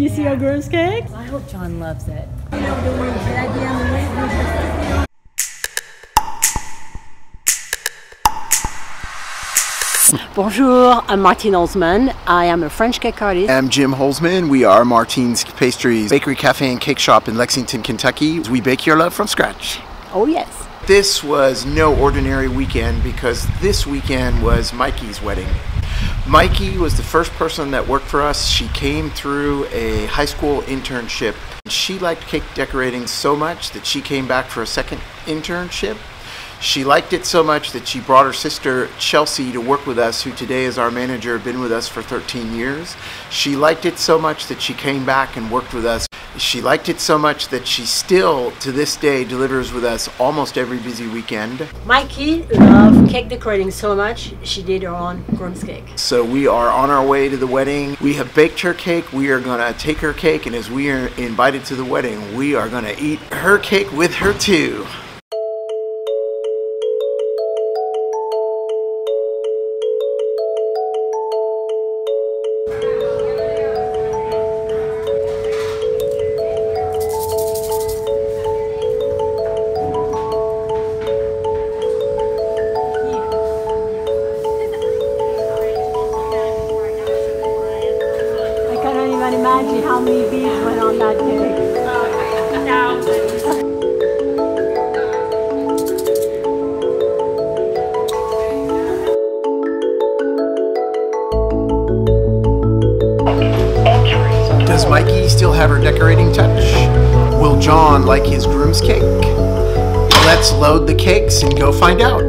you see our groom's cake? I hope John loves it. Bonjour, I'm Martine Holzman. I am a French cake artist. I'm Jim Holzman. We are Martine's Pastries Bakery, Cafe, and Cake Shop in Lexington, Kentucky. We bake your love from scratch. Oh yes. This was no ordinary weekend because this weekend was Mikey's wedding. Mikey was the first person that worked for us. She came through a high school internship. She liked cake decorating so much that she came back for a second internship. She liked it so much that she brought her sister Chelsea to work with us, who today is our manager, been with us for 13 years. She liked it so much that she came back and worked with us. She liked it so much that she still, to this day, delivers with us almost every busy weekend. Mikey loved cake decorating so much, she did her own groom's cake. So we are on our way to the wedding. We have baked her cake. We are going to take her cake, and as we are invited to the wedding, we are going to eat her cake with her too. Imagine how many beads went on that cake. Thousands. Does Mikey still have her decorating touch? Will John like his groom's cake? Let's load the cakes and go find out.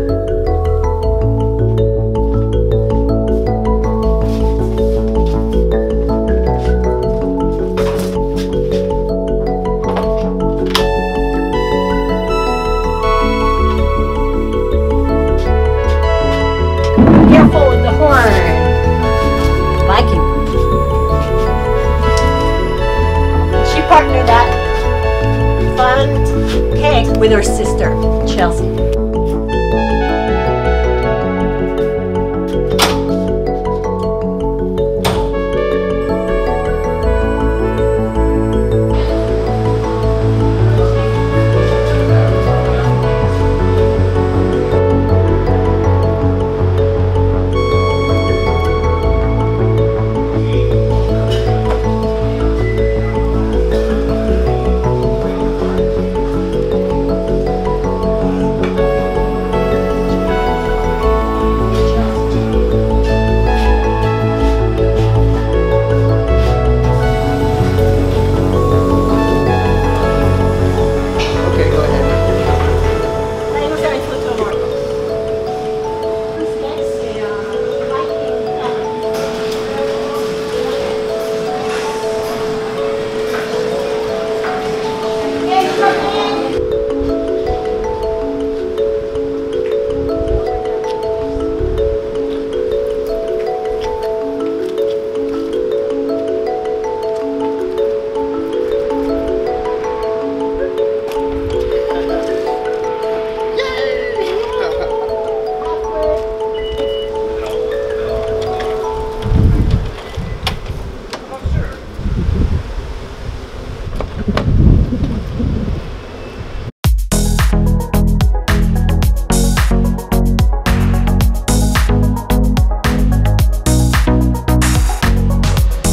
Careful with the horn. Viking. She partnered that fun cake with her sister, Chelsea.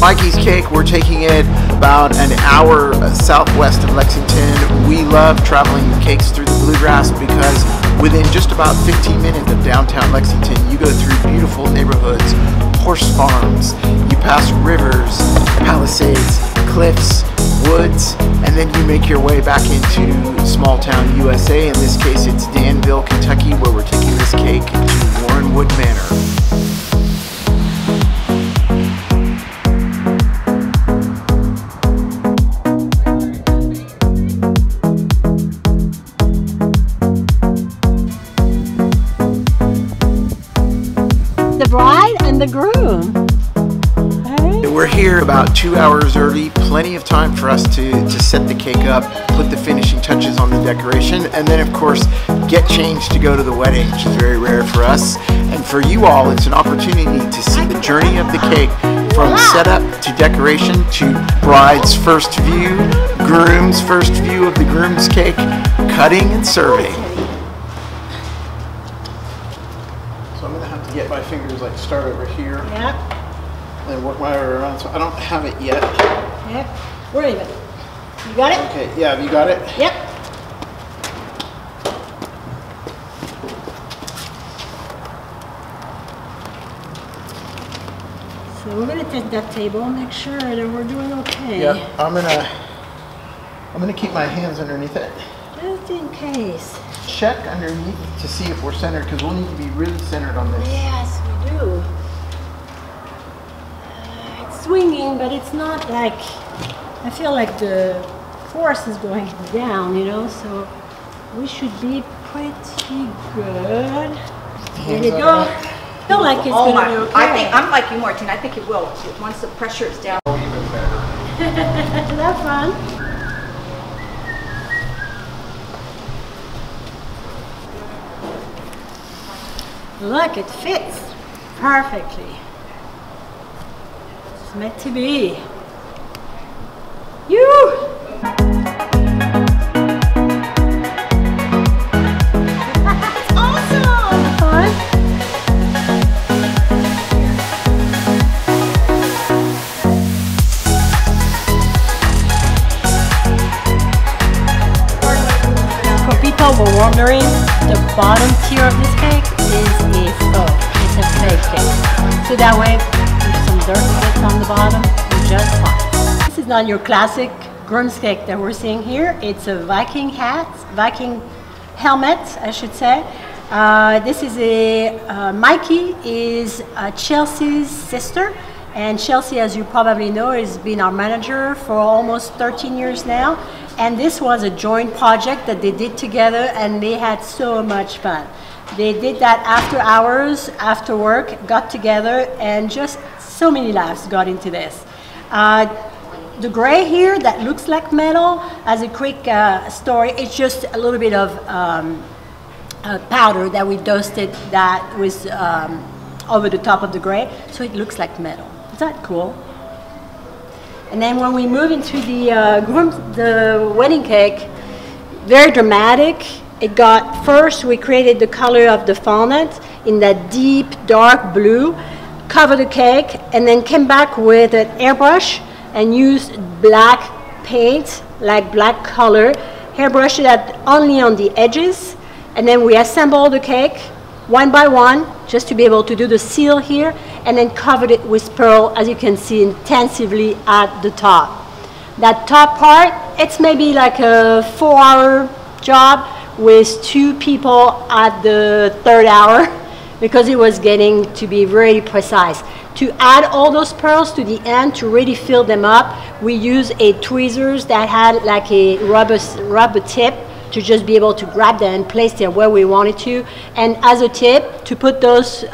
Mikey's cake, we're taking it about an hour southwest of Lexington. We love traveling with cakes through the bluegrass because within just about 15 minutes of downtown Lexington, you go through beautiful neighborhoods, horse farms, you pass rivers, palisades, cliffs, woods, and then you make your way back into small town USA. In this case, it's Danville, Kentucky, where we're taking this cake to Warrenwood Manor. The bride and the groom. Hey. We're here about 2 hours early, plenty of time for us to set the cake up, put the finishing touches on the decoration, and then of course get changed to go to the wedding, which is very rare for us. And for you all, it's an opportunity to see the journey of the cake from setup to decoration to bride's first view, groom's first view of the groom's cake, cutting and serving. So I'm going to have to get my fingers, like start over here. Yep. And work my way around. So I don't have it yet. Yep. Where is it? You got it? Okay, yeah, have you got it? Yep. So we're gonna test that table, make sure that we're doing okay. Yep. I'm gonna keep my hands underneath it. Just in case. Check underneath to see if we're centered, because we'll need to be really centered on this. Yes, we do. It's swinging, but it's not like, I feel like the force is going down, you know, so we should be pretty good. There you go. I feel like it's going to be okay. I think, I'm like you, Martine. I think it will. Once the pressure is down. That's fun. Look, it fits perfectly. It's meant to be. You! That's awesome! Fun. For people who are wondering, the bottom tier of this cake is a faux. It's a fake cake. So that way, if some dirt gets on the bottom, you're just fine. This is not your classic groom's cake that we're seeing here. It's a Viking hat, Viking helmet, I should say. This is Mikey is Chelsea's sister. And Chelsea, as you probably know, has been our manager for almost 13 years now. And this was a joint project that they did together, and they had so much fun. They did that after hours, after work, got together, and just so many laughs got into this. The gray here that looks like metal, as a quick story, it's just a little bit of powder that we dusted that was over the top of the gray, so it looks like metal. Is that cool? And then when we move into the wedding cake, very dramatic. It got, first we created the color of the fondant in that deep dark blue, covered the cake, and then came back with an airbrush and used black paint, like black color, airbrushed it only on the edges, and then we assembled the cake one by one, just to be able to do the seal here, and then covered it with pearl, as you can see, intensively at the top. That top part, it's maybe like a 4-hour job with 2 people at the 3rd hour, because it was getting to be very precise. To add all those pearls to the end, to really fill them up, we use a tweezers that had like a rubber tip, to just be able to grab them and place them where we wanted to. And as a tip, to put those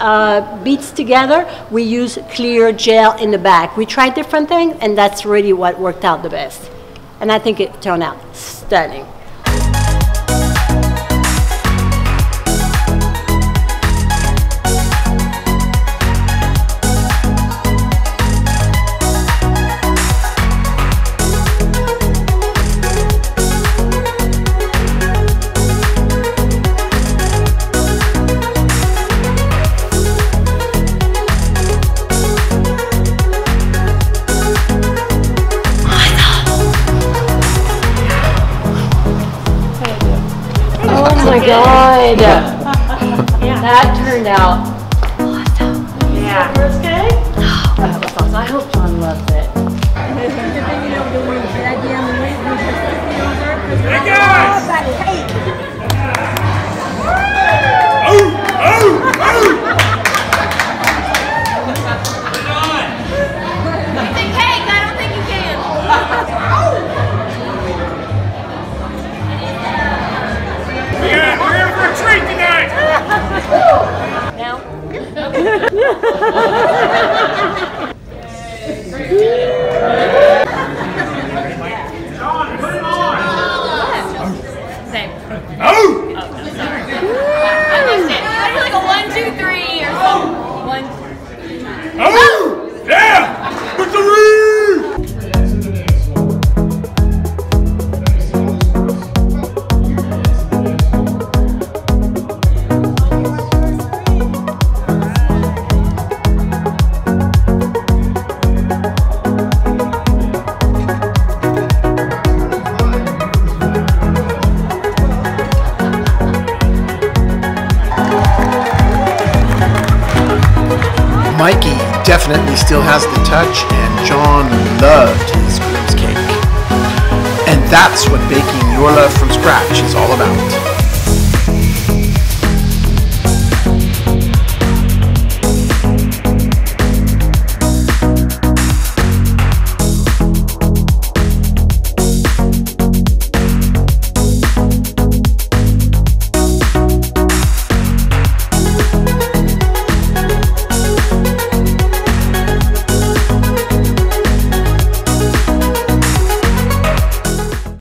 beads together, we use clear gel in the back. We tried different things, and that's really what worked out the best. And I think it turned out stunning. Oh my God! Yeah. That turned out awesome. Yeah. First cake? Oh, that was awesome. I hope John loves it. Hey guys! It's a cake. I don't think you can. We're here for a treat tonight! Now? John, put it on! Same. Oh! Oh, no, sorry. I missed it. I feel like a 1, 2, 3 or something. 1. Oh! Yeah! Mikey definitely still has the touch, and John loved his Groom's cake. And that's what baking your love from scratch is all about.